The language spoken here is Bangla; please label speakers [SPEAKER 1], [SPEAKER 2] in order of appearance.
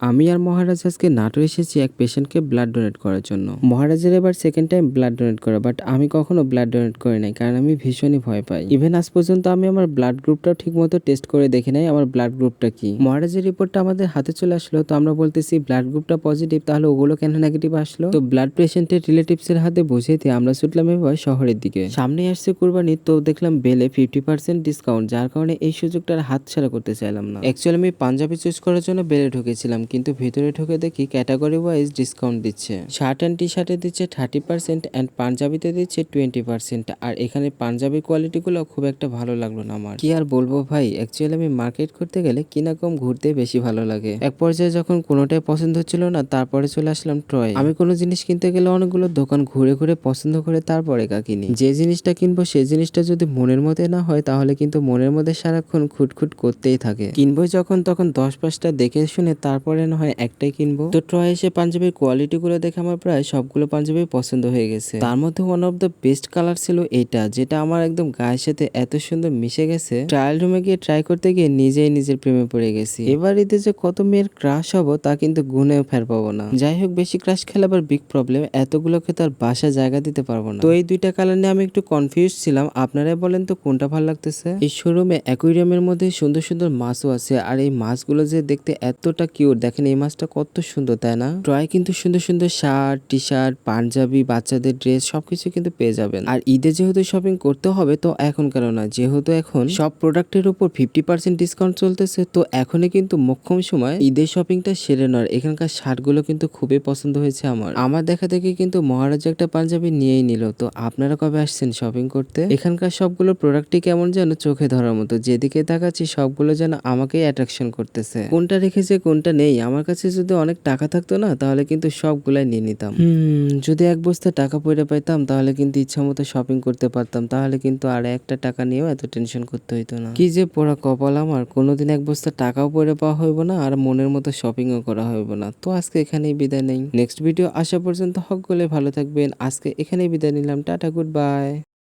[SPEAKER 1] আমি আর মহারাজ আজকে নাটো এসেছি এক পেশেন্টকে ব্লাড ডোনেট করার জন্য। মহারাজের এবার সেকেন্ড টাইম ব্লাড ডোনেট করা, বাট আমি কখনো ব্লাড ডোনেট করি নাই, কারণ আমি ভীষণই ভয় পাই। ইভেন আজ পর্যন্ত আমি আমার ব্লাড গ্রুপটাও ঠিক মতো টেস্ট করে দেখি নাই আমার ব্লাড গ্রুপটা কি। মহারাজের রিপোর্টটা আমাদের হাতে চলে আসলো, তো আমরা বলতেছি ব্লাড গ্রুপটা পজিটিভ, তাহলে ওগুলো কেন নেগেটিভ আসলো? তো ব্লাড পেশেন্টের রিলেটিভস এর হাতে বুঝিয়ে দিয়ে আমরা ছুটলাম এবার শহরের দিকে। সামনে আসছে কুরবানি, তো দেখলাম বেলে 50% ডিসকাউন্ট, যার কারণে এই সুযোগটার হাত ছাড়া করতে চাইলাম না। অ্যাকচুয়ালি আমি পাঞ্জাবি চুজ করার জন্য বেলে ঢুকেছিলাম, কিন্তু ভিতরে ঢুকে দেখি ক্যাটাগরি ওয়াইজ ডিসকাউন্ট দিচ্ছে। শার্ট অ্যান্ড টি শার্টে দিচ্ছে 30% অ্যান্ড পাঞ্জাবিতে দিচ্ছে 20%। আর এখানে পাঞ্জাবির কোয়ালিটিগুলো খুব একটা ভালো লাগলো না আমার। কি আর বলবো ভাই, অ্যাকচুয়ালি আমি মার্কেট করতে গেলে কিনা কম ঘুরতে বেশি ভালো লাগে। এক পর্যায়ে যখন কোনোটাই পছন্দ হচ্ছিল না, তারপরে চলে আসলাম ট্রয়। আমি কোনো জিনিস কিনতে গেলে অনেকগুলো দোকান ঘুরে ঘুরে পছন্দ করে তারপরে কিনি। যে জিনিসটা কিনবো সেই জিনিসটা যদি মনের মধ্যে না হয়, তাহলে কিন্তু মনের মধ্যে সারাক্ষণ খুটখুট করতেই থাকে। কিনবো যখন তখন 10-5টা দেখে শুনে তারপরে না হয় একটাই কিনবো। তো ট্রয় এসে পাঞ্জাবির কোয়ালিটি গুলো দেখে আমার প্রায় সবগুলো পাঞ্জাবি পছন্দ হয়ে গেছে। তার মধ্যে one of the best colour ছিল এইটা, যেটা আমার একদম গায়ের সাথে এত সুন্দর মিশে গেছে। ট্রায়াল রুমে গিয়ে ট্রাই করতে গিয়ে নিজেই নিজের প্রেমে পড়ে গেছি। এবার ঈদে যে কত মেয়ের ক্রাশ হবো তা কিন্তু গুনেও ফের পাবো না। যাই হোক, বেশি ক্রাশ খেলে আবার বিগ প্রবলেম, এতগুলোকে তার বাসা জায়গা দিতে পারবো না। তো এই দুইটা কালার নিয়ে আমি একটু কনফিউজ ছিলাম। আপনারাই বলেন তো কোনটা ভালো লাগতেছে। এই শোরুমে অ্যাকুয়ারিয়ামের মধ্যে সুন্দর সুন্দর মাছও আছে, আর এই মাছগুলো যে দেখতে এতটা কিউট, দেখেন এই মাছটা কত সুন্দর, তাই না? ট্রয় কিন্তু সুন্দর সুন্দর শার্ট, টি শার্ট, পাঞ্জাবি, বাচ্চাদের ড্রেস সবকিছু কিন্তু পেয়ে যাবেন। আর ঈদে যেহেতু শপিং করতে হবে, তো এখন কেন না, যেহেতু এখন সব প্রোডাক্টের উপর 50% ডিসকাউন্ট চলতেছে, তো এখনই কিন্তু মোক্ষম সময় ঈদের শপিংটা সেরে নেওয়ার। এখানকার শার্টগুলো কিন্তু খুবই পছন্দ হয়েছে আমার দেখা দেখি কিন্তু মহারাজ একটা পাঞ্জাবি নিয়েই নিল। তো আপনারা কবে আসছেন শপিং করতে? এখানকার সবগুলো প্রোডাক্টই কেমন যেন চোখে ধরার মতো, যেদিকে তাকাচ্ছি সবগুলো যেন আমাকেই অ্যাট্রাকশন করতেছে। কোনটা রেখেছে কোনটা নেই, আমার কাছে যদি অনেক টাকা থাকতো না, তাহলে কিন্তু সবগুলাই নিয়ে নিতাম। যদি এক বস্তা টাকা পয়সা পাইতাম, তাহলে কিন্তু ইচ্ছা মতো শপিং করতে পারতাম, তাহলে কিন্তু আর একটা টাকা নিয়েও এত টেনশন করতে হইতো না। কি যে পোড়া কপাল আমার, কোনোদিন এক বস্তা টাকাও পয়সা পাওয়া হইব না, আর মনের মতো শপিংও করা হইব না। তো আজকে এখানেই বিদায় নেই, নেক্সট ভিডিও আসা পর্যন্ত সকলে ভালো থাকবেন। আজকে এখানেই বিদায় নিলাম, টাটা, গুড বাই।